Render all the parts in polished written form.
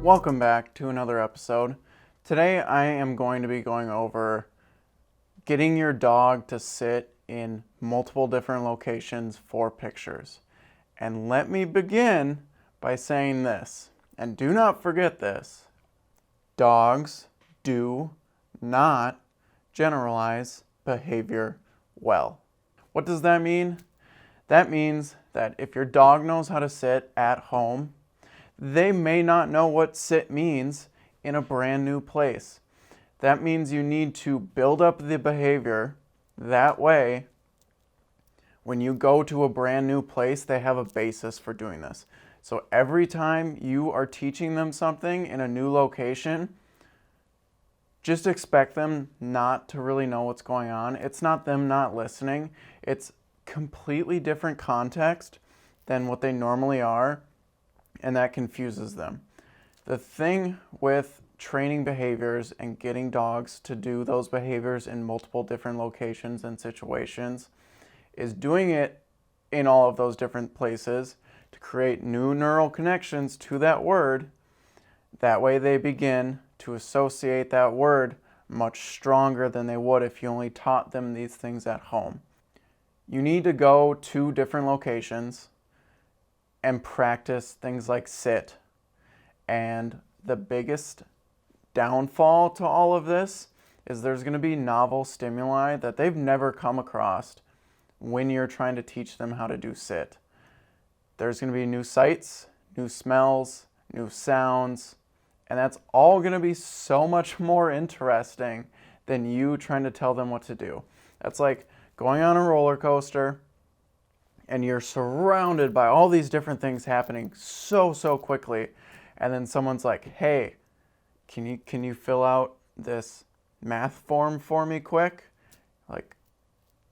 Welcome back to another episode. Today I am going to be going over getting your dog to sit in multiple different locations for pictures. And let me begin by saying this, and do not forget this: dogs do not generalize behavior well. What does that mean? That means that if your dog knows how to sit at home, they may not know what sit means in a brand new place. That means you need to build up the behavior. That way, when you go to a brand new place, they have a basis for doing this. So every time you are teaching them something in a new location, just expect them not to really know what's going on. It's not them not listening. It's completely different context than what they normally are, and that confuses them. The thing with training behaviors and getting dogs to do those behaviors in multiple different locations and situations is doing it in all of those different places to create new neural connections to that word. That way they begin to associate that word much stronger than they would if you only taught them these things at home. You need to go to different locations and practice things like sit. And the biggest downfall to all of this is there's going to be novel stimuli that they've never come across when you're trying to teach them how to do sit. There's going to be new sights, new smells, new sounds, and that's all going to be so much more interesting than you trying to tell them what to do. That's like going on a roller coaster and you're surrounded by all these different things happening so quickly, and then someone's like, hey, can you fill out this math form for me quick? Like,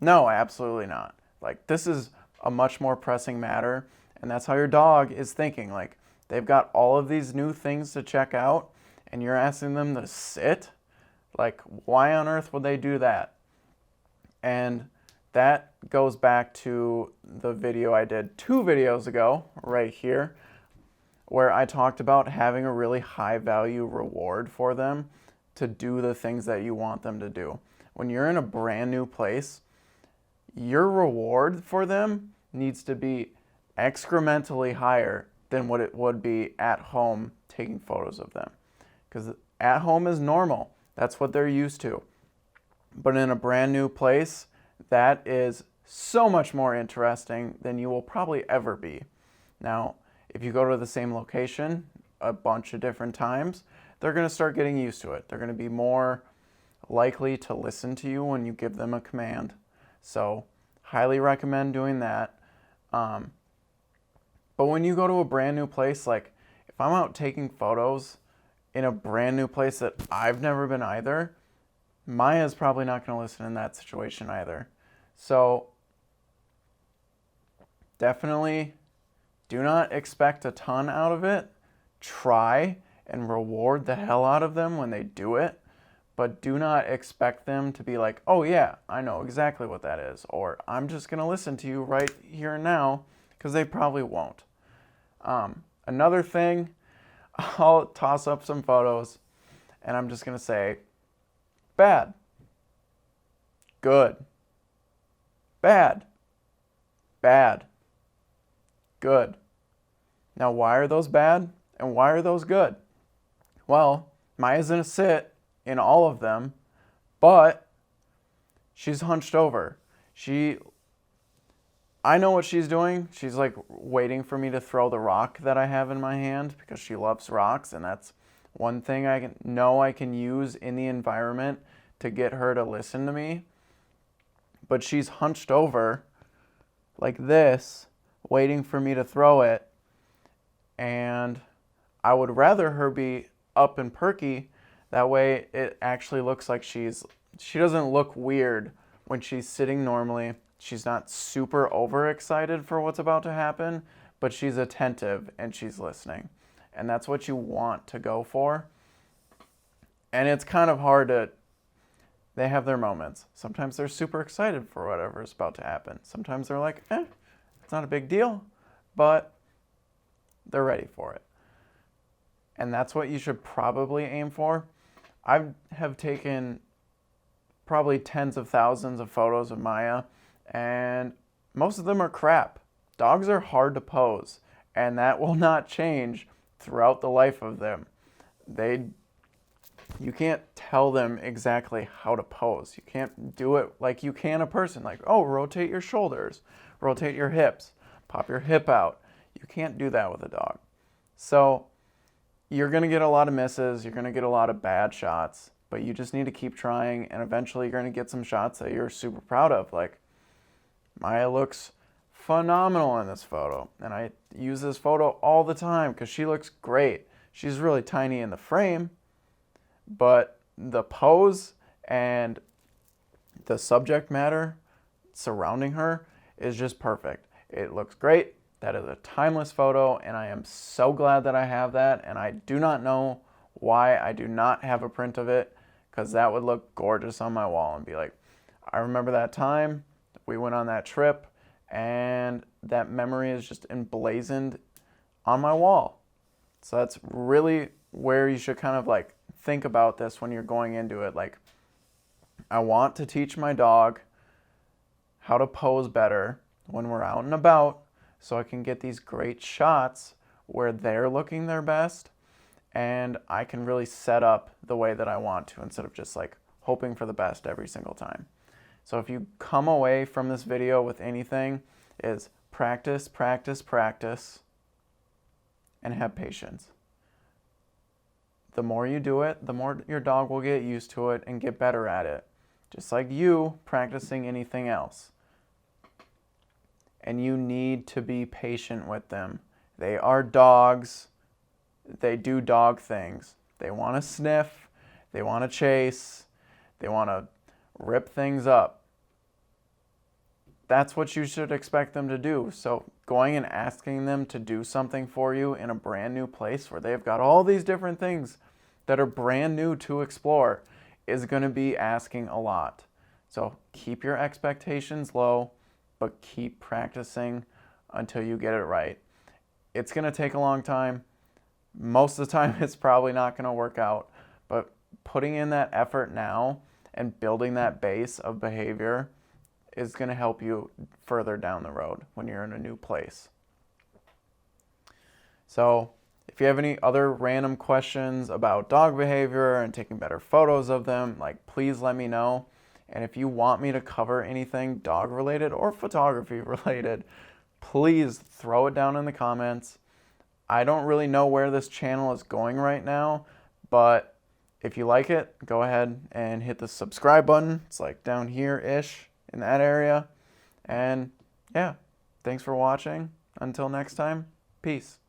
no, absolutely not. Like, this is a much more pressing matter, and that's how your dog is thinking. Like, they've got all of these new things to check out, and you're asking them to sit? Like, why on earth would they do that? And that goes back to the video I did 2 videos ago, right here, where I talked about having a really high value reward for them to do the things that you want them to do. When you're in a brand new place, your reward for them needs to be excrementally higher than what it would be at home taking photos of them. Because at home is normal. That's what they're used to. But in a brand new place, that is so much more interesting than you will probably ever be. Now, if you go to the same location a bunch of different times, they're going to start getting used to it. They're going to be more likely to listen to you when you give them a command. So, highly recommend doing that. But when you go to a brand new place, like if I'm out taking photos in a brand new place that I've never been either, Maya's probably not going to listen in that situation either. So definitely do not expect a ton out of it. Try and reward the hell out of them when they do it, but do not expect them to be like, oh yeah, I know exactly what that is, or I'm just going to listen to you right here and now, because they probably won't. Another thing, I'll toss up some photos and I'm just going to say, bad, good, bad, bad, good. Now, why are those bad and why are those good? Well, Maya's gonna sit in all of them, but she's hunched over. I know what she's doing. She's like waiting for me to throw the rock that I have in my hand because she loves rocks, and that's one thing I can use in the environment to get her to listen to me. But she's hunched over like this, waiting for me to throw it, and I would rather her be up and perky. That way it actually looks like she doesn't look weird when she's sitting normally. She's not super overexcited for what's about to happen, but she's attentive and she's listening. And that's what you want to go for. And it's kind of hard they have their moments. Sometimes they're super excited for whatever is about to happen. Sometimes they're like, it's not a big deal, but they're ready for it. And that's what you should probably aim for. I have taken probably tens of thousands of photos of Maya, and most of them are crap. Dogs are hard to pose, and that will not change throughout the life of them. You can't tell them exactly how to pose. You can't do it like you can a person. Like, oh, rotate your shoulders, rotate your hips, pop your hip out. You can't do that with a dog. So you're going to get a lot of misses. You're going to get a lot of bad shots, but you just need to keep trying, and eventually you're going to get some shots that you're super proud of. Like, Maya looks phenomenal in this photo, and I use this photo all the time because she looks great. She's really tiny in the frame, but the pose and the subject matter surrounding her is just perfect. It looks great. That is a timeless photo, and I am so glad that I have that, and I do not know why I do not have a print of it, because that would look gorgeous on my wall and be like, I remember that time we went on that trip, and that memory is just emblazoned on my wall. So that's really where you should kind of like think about this when you're going into it. Like, I want to teach my dog how to pose better when we're out and about, so I can get these great shots where they're looking their best, and I can really set up the way that I want to, instead of just like hoping for the best every single time. So if you come away from this video with anything, is practice, practice, practice, and have patience. The more you do it, the more your dog will get used to it and get better at it. Just like you practicing anything else. And you need to be patient with them. They are dogs. They do dog things. They want to sniff. They want to chase. They want to rip things up. That's what you should expect them to do. So going and asking them to do something for you in a brand new place where they've got all these different things that are brand new to explore is going to be asking a lot. So keep your expectations low, but keep practicing until you get it right. It's going to take a long time. Most of the time it's probably not going to work out, but putting in that effort now and building that base of behavior is going to help you further down the road when you're in a new place. So if you have any other random questions about dog behavior and taking better photos of them, like, please let me know. And if you want me to cover anything dog related or photography related, please throw it down in the comments. I don't really know where this channel is going right now, but if you like it, go ahead and hit the subscribe button. It's like down here-ish in that area. And yeah, thanks for watching. Until next time, peace.